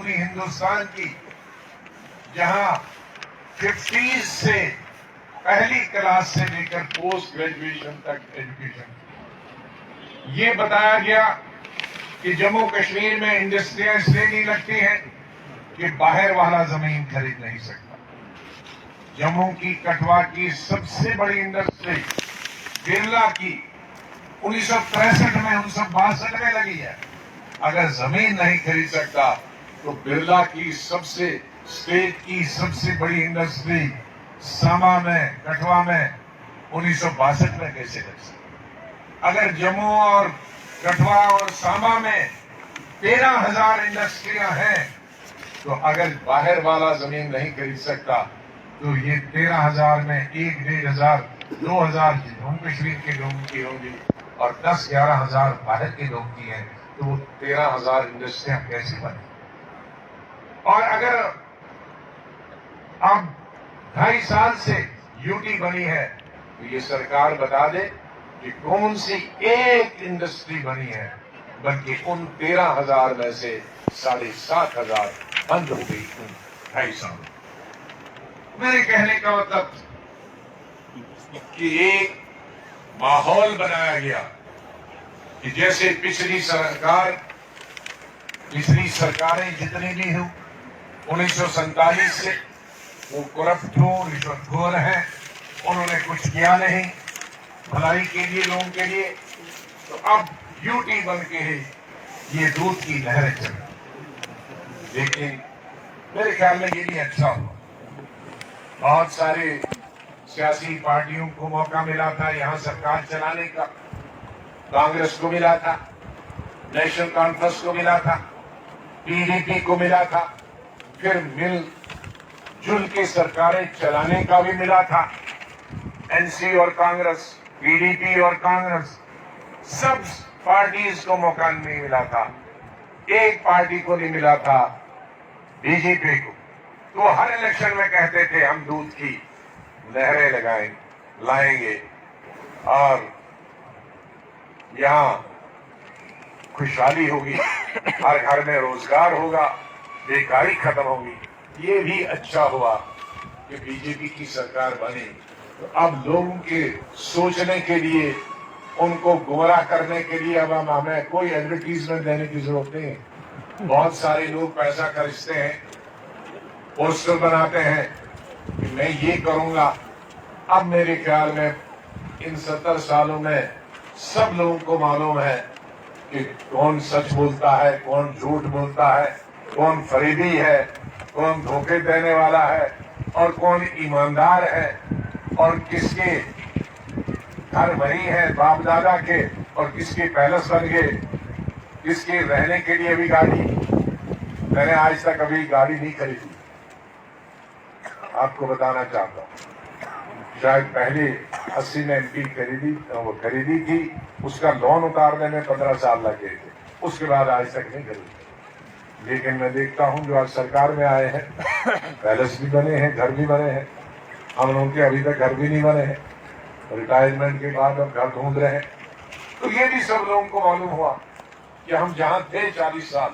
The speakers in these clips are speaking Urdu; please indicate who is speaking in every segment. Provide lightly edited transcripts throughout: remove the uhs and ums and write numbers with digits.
Speaker 1: پوری ہندوستان کی، جہاں 50 سے پہلی کلاس سے لے کر پوسٹ گریجویشن تک ایجوکیشن، یہ بتایا گیا کہ جموں کشمیر میں انڈسٹریاں اس لیے نہیں لگتی ہیں کہ باہر والا زمین خرید نہیں سکتا۔ جموں کی کٹھوا کی سب سے بڑی انڈسٹری برلا کی 1963 میں 1962 میں لگی ہے۔ اگر زمین نہیں خرید سکتا تو برلا کی اسٹیٹ کی سب سے بڑی انڈسٹری ساما میں، کٹھوا میں 1962 میں کیسے لگ سکتا؟ اگر جموں اور کٹھوا اور ساما میں 13,000 انڈسٹریاں ہیں تو اگر باہر والا زمین نہیں خرید سکتا تو یہ 13,000 میں 1,500 2,000 جموں کشمیر کے لوگوں کی ہوگی اور 10-11,000 باہر کے لوگ کی ہیں، تو وہ 13,000 انڈسٹریاں کیسے بنیں؟ اور اگر اب 2.5 سال سے یو ٹی بنی ہے تو یہ سرکار بتا دے کہ کون سی ایک انڈسٹری بنی ہے، بلکہ ان 13,000 میں سے 7,500 بند ہو گئی ان 2.5 سال۔ میرے کہنے کا مطلب کہ ایک ماحول بنایا گیا کہ جیسے پچھلی سرکاریں جتنی بھی ہوں 1947 سے وہ کرپٹ ہوں، رشوت خور ہیں، انہوں نے کچھ کیا نہیں بھلائی کے لیے، لوگوں کے لیے، تو اب یو ٹی بن کے یہ دودھ کی لہریں چل رہی۔ لیکن میرے خیال میں یہ نہیں اچھا ہوا۔ بہت سارے سیاسی پارٹیوں کو موقع ملا تھا یہاں سرکار چلانے کا، کانگریس کو ملا تھا، نیشنل کانفرنس کو ملا تھا، پی ڈی پی کو ملا تھا، پھر مل جل کے سرکاریں چلانے کا بھی ملا تھا، این سی اور کانگریس، پی ڈی پی اور کانگریس، سب پارٹیز کو موقع نہیں ملا تھا، ایک پارٹی کو نہیں ملا تھا، بی جے پی کو۔ تو ہر الیکشن میں کہتے تھے ہم دودھ کی نہریں لائیں گے اور یہاں خوشحالی ہوگی، ہر گھر میں روزگار ہوگا، بیکاری ختم ہوگی۔ یہ بھی اچھا ہوا کہ بی جے پی کی سرکار بنی، تو اب لوگوں کے سوچنے کے لیے، ان کو گمراہ کرنے کے لیے اب ہمیں کوئی ایڈورٹیزمنٹ دینے کی ضرورت نہیں ہے۔ بہت سارے لوگ پیسہ خرچتے ہیں، پوسٹر بناتے ہیں کہ میں یہ کروں گا۔ اب میرے خیال میں ان 70 سالوں میں سب لوگوں کو معلوم ہے کہ کون سچ بولتا ہے، کون جھوٹ بولتا ہے، کون فریبی ہے، کون دھوکے دینے والا ہے اور کون ایماندار ہے، اور کس کے گھر وہی ہے باپ دادا کے اور کس کے پیلس بن گئے، کس کے رہنے کے لیے بھی گاڑی۔ میں نے آج تک ابھی گاڑی نہیں خریدی، آپ کو بتانا چاہتا ہوں۔ شاید پہلے 80 میں MP خریدی تھی، اس کا لون اتارنے میں 15 سال لگ گئے تھے، اس کے بعد آج تک نہیں خریدی۔ لیکن میں دیکھتا ہوں جو آج سرکار میں آئے ہیں، پیلس بھی بنے ہیں، گھر بھی بنے ہیں، ہم لوگوں کے ابھی تک گھر بھی نہیں بنے ہیں، ریٹائرمنٹ کے بعد اب گھر ڈھونڈ رہے ہیں۔ تو یہ بھی سب لوگوں کو معلوم ہوا کہ ہم جہاں تھے 40 سال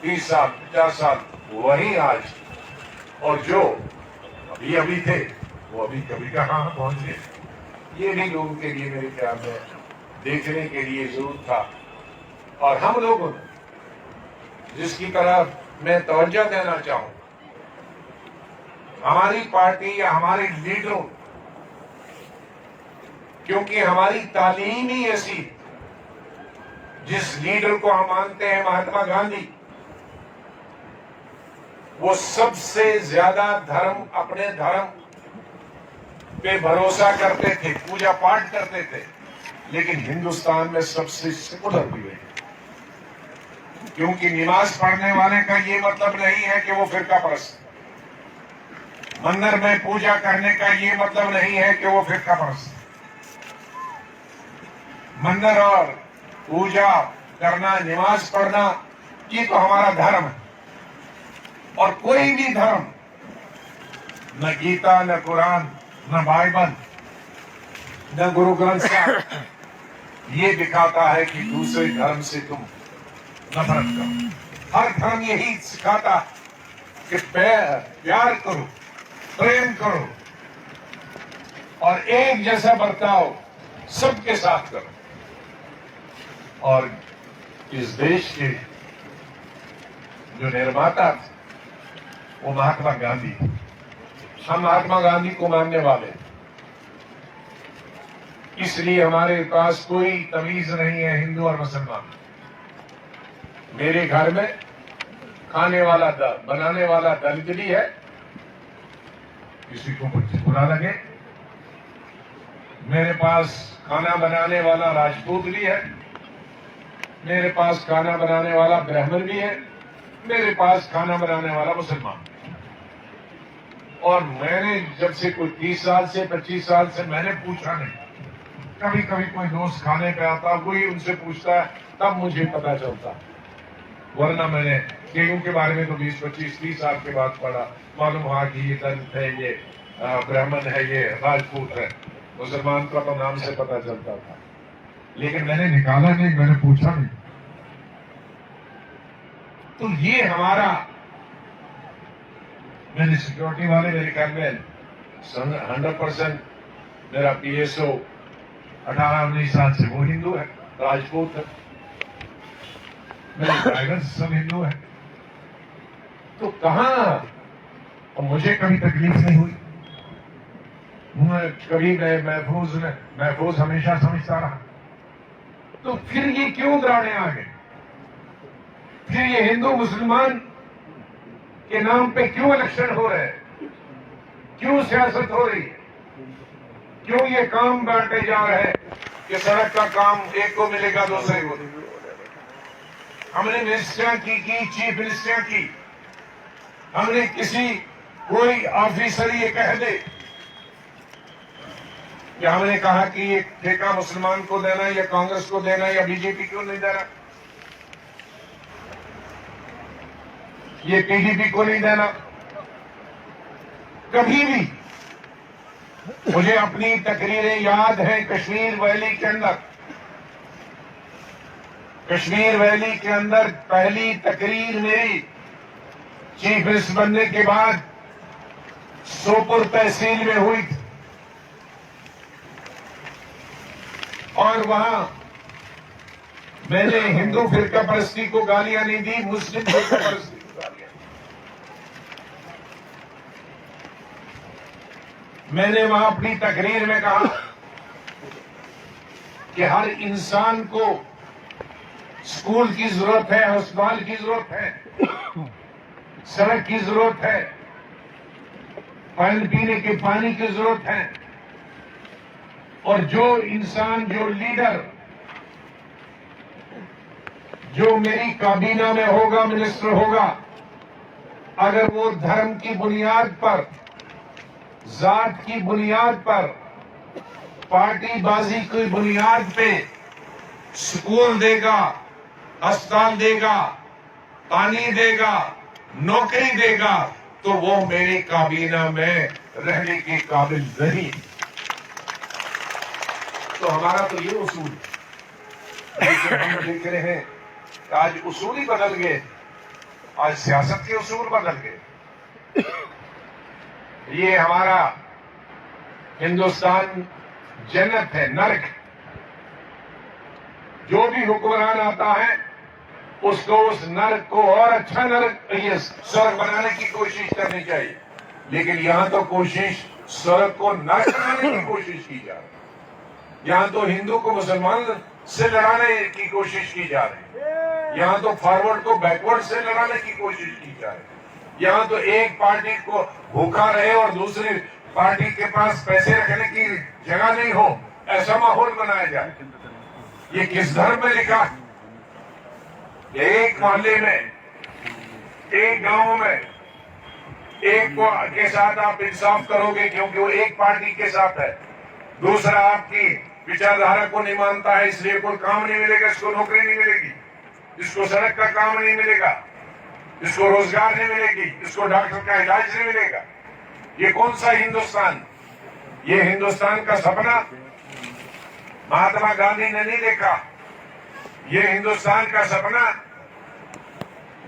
Speaker 1: 30 سال 50 سال وہیں آج، اور جو ابھی تھے وہ ابھی کبھی کہاں پہنچ گئے۔ یہ بھی لوگوں کے لیے میرے خیال میں دیکھنے کے لیے ضرور تھا، اور ہم لوگوں نے جس کی طرف میں توجہ دینا چاہوں، ہماری پارٹی یا ہمارے لیڈروں، کیونکہ ہماری تعلیم ہی ایسی، جس لیڈر کو ہم مانتے ہیں مہاتما گاندھی، وہ سب سے زیادہ اپنے دھرم پہ بھروسہ کرتے تھے، پوجا پاٹ کرتے تھے، لیکن ہندوستان میں سب سے سیکولر ہوئے، کیونکہ نماز پڑھنے والے کا یہ مطلب نہیں ہے کہ وہ فرقہ پرست، مندر میں پوجا کرنے کا یہ مطلب نہیں ہے کہ وہ فرقہ پرست۔ مندر اور پوجا کرنا، نماز پڑھنا، یہ تو ہمارا دھرم ہے، اور کوئی بھی دھرم، نہ گیتا، نہ قرآن، نہ بائبل، نہ گرو گرنتھ صاحب یہ دکھاتا ہے کہ دوسرے دھرم سے تم نفرت کرو۔ ہر دھرم یہی سکھاتا کہ پیار کرو، پریم کرو اور ایک جیسا برتاؤ سب کے ساتھ کرو. اور اس دیش کے جو نرماتا تھے وہ مہاتما گاندھی. ہم مہاتما گاندھی کو ماننے والے ہیں، اس لیے ہمارے پاس کوئی تمیز نہیں ہے ہندو اور مسلمان. میرے گھر میں کھانے والا بنانے والا دلت بھی ہے، کسی کو کچھ برا لگے. میرے پاس کھانا بنانے والا راجپوت بھی ہے، میرے پاس کھانا بنانے والا برہمن بھی ہے، میرے پاس کھانا بنانے والا مسلمان بھی ہے. اور میں نے جب سے کوئی 30 سال سے 25 سال سے میں نے پوچھا نہیں. کبھی کبھی کوئی دوست کھانے پہ آتا، کوئی ان سے پوچھتا ہے، تب مجھے پتا چلتا. ورنہ میں نے تیلگو کے بارے میں تو 20 25 30 سال کے بعد پڑھا، معلوم ہوا کہ یہ دلت ہے، یہ برہمن ہے، یہ راجپوت ہے. مسلمان کا تو نام سے پتا چلتا تھا، لیکن میں نے نکالا نہیں، میں نے پوچھا نہیں. تو یہ ہمارا، میری سیکورٹی والے میرے خیال میں 100% میرا پی ایس او 18-19 سال سے وہ ہندو ہے، راجپوت ہے. میرے ڈرائیور سب ہندو ہے. تو کہاں مجھے کبھی تکلیف نہیں ہوئی، کبھی میں محفوظ ہمیشہ سمجھتا رہا. تو پھر یہ کیوں گرانے آ گئے؟ پھر یہ ہندو مسلمان کے نام پہ کیوں الیکشن ہو رہے ہیں؟ کیوں سیاست ہو رہی ہے؟ کیوں یہ کام بانٹے جا رہے ہیں کہ سڑک کا کام ایک کو ملے گا دوسرے کو؟ ہم نے منسٹریاں کی چیف منسٹریاں کی، ہم نے کوئی آفیسر یہ کہہ دے کہ ہم نے کہا کہ یہ ٹھیکہ مسلمان کو دینا یا کانگریس کو دینا یا بی جے پی کیوں نہیں دینا، یہ پی ڈی پی کو نہیں دینا. کبھی بھی مجھے اپنی تقریریں یاد ہیں کشمیر ویلی کے اندر پہلی تقریر میری چیف منسٹر بننے کے بعد سوپور تحصیل میں ہوئی تھی. اور وہاں میں نے ہندو فرقہ پرستی کو گالیاں نہیں دی، مسلم فرقہ پرستی کو گالیاں دی. میں نے وہاں اپنی تقریر میں کہا کہ ہر انسان کو اسکول کی ضرورت ہے، ہسپتال کی ضرورت ہے، سڑک کی ضرورت ہے، پینے کے پانی کی ضرورت ہے. اور جو انسان، جو لیڈر، جو میری کابینہ میں ہوگا، منسٹر ہوگا، اگر وہ دھرم کی بنیاد پر، ذات کی بنیاد پر، پارٹی بازی کی بنیاد پہ سکول دے گا، اسپتال دے گا، پانی دے گا، نوکری دے گا، تو وہ میری کابینہ میں رہنے کے قابل نہیں. تو ہمارا تو یہ اصول ہے. لیکن ہم دیکھ رہے ہیں کہ آج اصول ہی بدل گئے، آج سیاست کے اصول بدل گئے. یہ ہمارا ہندوستان جنت ہے، نرک. جو بھی حکمران آتا ہے اس کو اس نرک کو اور اچھا نرک، یہ سرگ بنانے کی کوشش کرنی چاہیے. لیکن یہاں تو کوشش سرگ کو نرک بنانے کی کوشش کی جا رہی ہے. یہاں تو ہندو کو مسلمان سے لڑانے کی کوشش کی جا رہی ہے. یہاں تو فارورڈ کو بیکورڈ سے لڑانے کی کوشش کی جا رہی ہے. یہاں تو ایک پارٹی کو بھوکا رہے اور دوسری پارٹی کے پاس پیسے رکھنے کی جگہ نہیں ہو، ایسا ماحول بنایا جائے. یہ کس دھرم میں لکھا ہے؟ ایک محلے میں، ایک گاؤں میں ایک کے ساتھ آپ انصاف کرو گے کیونکہ وہ ایک پارٹی کے ساتھ ہے، دوسرا آپ کی وچاردھارا کو نہیں مانتا ہے، اس لیے کوئی کام نہیں ملے گا، اس کو نوکری نہیں ملے گی، اس کو سڑک کا کام نہیں ملے گا، اس کو روزگار نہیں ملے گی، اس کو ڈاکٹر کا علاج نہیں ملے گا. یہ کون سا ہندوستان؟ یہ ہندوستان کا سپنا مہاتما گاندھی نے نہیں دیکھا. یہ ہندوستان کا سپنا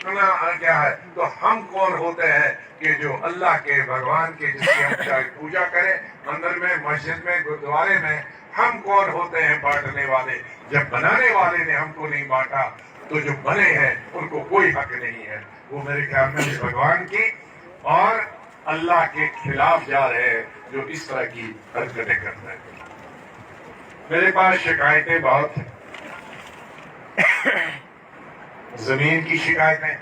Speaker 1: کیا ہے تو ہم کون ہوتے ہیں کہ جو اللہ کے بھگوان کے جس کی ہم چاہے پوجا کریں مندر میں مسجد میں گردوارے میں ہم کون ہوتے ہیں بانٹنے والے جب بنانے والے نے ہم کو نہیں بانٹا تو جو بنے ہیں ان کو کوئی حق نہیں ہے وہ میرے خیال میں بھگوان کی اور اللہ کے خلاف جا رہے ہیں جو اس طرح کی حرکتیں کرتے ہیں میرے پاس شکایتیں بہت ہیں زمین کی شکایتیں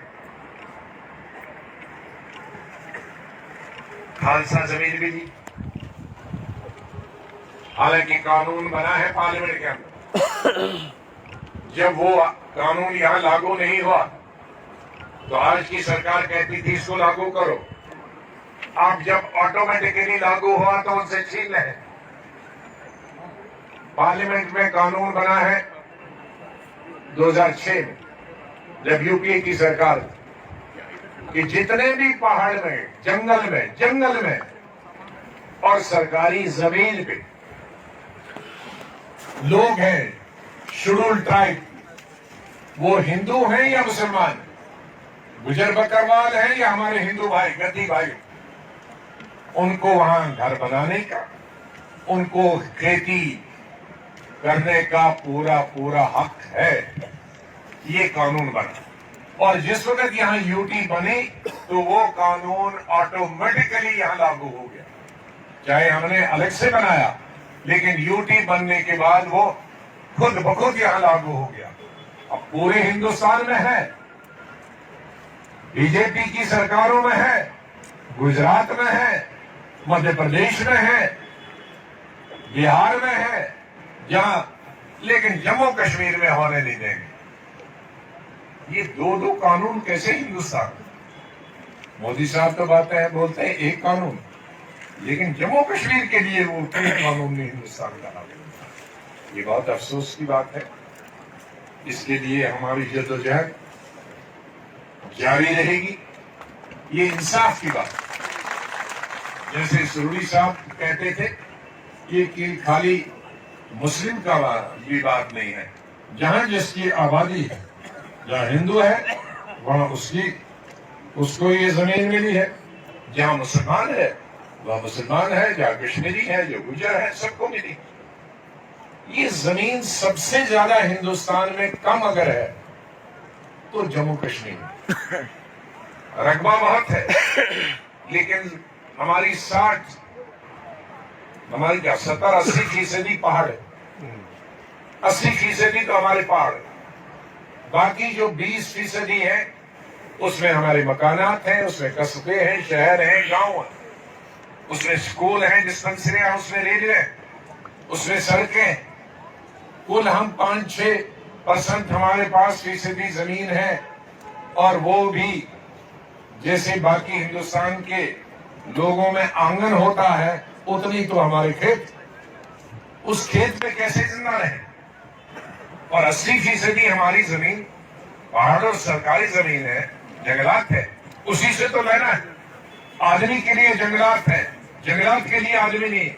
Speaker 1: خالصہ زمین بھی دی حالانکہ قانون بنا ہے پارلیمنٹ کے اندر جب وہ قانون یہاں لاگو نہیں ہوا تو آج کی سرکار کہتی تھی اس کو لاگو کرو آپ جب آٹومیٹکلی لاگو ہوا تو ان سے چھین لیں پارلیمنٹ میں قانون بنا ہے 2006 میں جب یو پی اے کی سرکار کہ جتنے بھی پہاڑ میں جنگل میں اور سرکاری زمین پہ لوگ ہیں شیڈول ٹرائب وہ ہندو ہیں یا مسلمان گجر بکروال ہیں یا ہمارے ہندو بھائی گدی بھائی ان کو وہاں گھر بنانے کا ان کو کھیتی کرنے کا پورا حق ہے یہ قانون بنا اور جس وقت یہاں یو ٹی بنی تو وہ قانون آٹومیٹکلی یہاں لاگو ہو گیا چاہے ہم نے الگ سے بنایا لیکن یو ٹی بننے کے بعد وہ خود بخود یہاں لاگو ہو گیا اب پورے ہندوستان میں ہے بی جے پی کی سرکاروں میں ہے گجرات میں ہے مدھیہ پردیش میں ہے بہار میں ہے جہاں لیکن جموں کشمیر میں ہونے نہیں دیں گے یہ دو قانون کیسے ہندوستان مودی صاحب تو باتیں ہیں بولتے ہیں ایک قانون لیکن جموں کشمیر کے لیے وہ کوئی قانون نہیں ہندوستان کا یہ بہت افسوس کی بات ہے اس کے لیے ہماری جدوجہد جاری رہے گی یہ انصاف کی بات جیسے سروری صاحب کہتے تھے یہ خالی مسلم کا یہ بات نہیں ہے جہاں جس کی آبادی ہے جہاں ہندو ہے وہاں اس کو یہ زمین ملی ہے جہاں مسلمان ہے وہاں مسلمان ہے جہاں کشمیری ہے جو گجر ہے سب کو ملی یہ زمین سب سے زیادہ ہندوستان میں کم اگر ہے تو جموں کشمیر رقبہ بہت ہے لیکن ہماری 70-80% پہاڑ ہے 80% تو ہمارے پہاڑ ہے باقی جو 20% ہے اس میں ہمارے مکانات ہیں اس میں قصبے ہیں شہر ہیں گاؤں ہیں اس میں اسکول ہیں ڈسپنسری ہیں اس میں ریلوے ہیں اس میں سڑکیں کل ہم 5-6% ہمارے پاس فیصدی زمین ہے اور وہ بھی جیسے باقی ہندوستان کے لوگوں میں آنگن ہوتا ہے اتنی تو ہمارے کھیت اس کھیت پہ کیسے زندہ رہے اور 80% ہماری زمین پہاڑ اور سرکاری زمین ہے جنگلات ہے اسی سے تو لینا ہے آدمی کے لیے جنگلات ہے جنگلات کے لیے آدمی نہیں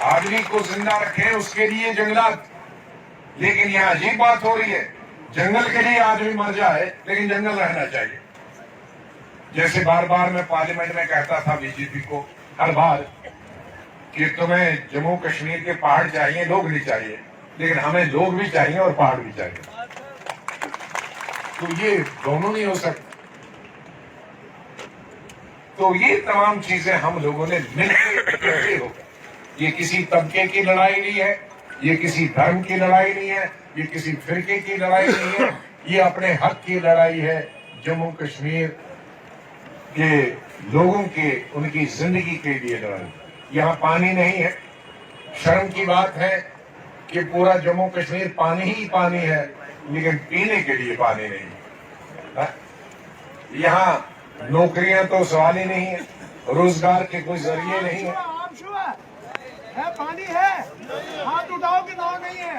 Speaker 1: آدمی کو زندہ رکھیں اس کے لیے جنگلات لیکن یہاں عجیب بات ہو رہی ہے جنگل کے لیے آدمی مر جائے لیکن جنگل رہنا چاہیے جیسے بار بار میں پارلیمنٹ میں کہتا تھا بی جے پی کو ہر بار کہ تمہیں جموں کشمیر کے پہاڑ چاہیے لوگ نہیں چاہیے لیکن ہمیں لوگ بھی چاہیے اور پہاڑ بھی چاہیے تو یہ دونوں نہیں ہو سکتے تو یہ تمام چیزیں ہم لوگوں نے مل کے ہو یہ کسی طبقے کی لڑائی نہیں ہے یہ کسی دھرم کی لڑائی نہیں ہے یہ کسی فرقے کی لڑائی نہیں ہے یہ اپنے حق کی لڑائی ہے جموں کشمیر کے لوگوں کے ان کی زندگی کے لیے لڑائی یہاں پانی نہیں ہے شرم کی بات ہے کہ پورا جموں کشمیر پانی ہی پانی ہے لیکن پینے کے لیے پانی نہیں ہے یہاں نوکریاں تو سوال ہی نہیں ہے روزگار کے کوئی ذریعے نہیں ہے
Speaker 2: پانی ہے ہاتھ اٹھاؤ کہ نہ نہیں ہے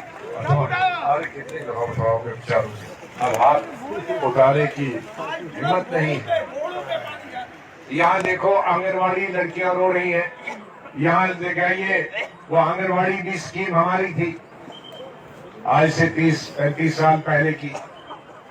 Speaker 1: کتنے اٹھاؤ گے بچاروں سے اب ہاتھ اٹھانے کی ہمت نہیں یہاں دیکھو آنگن واڑی لڑکیاں رو رہی ہیں یہاں دیکھائیے وہ آنگن واڑی کی اسکیم ہماری تھی آج سے 30-35 سال پہلے کی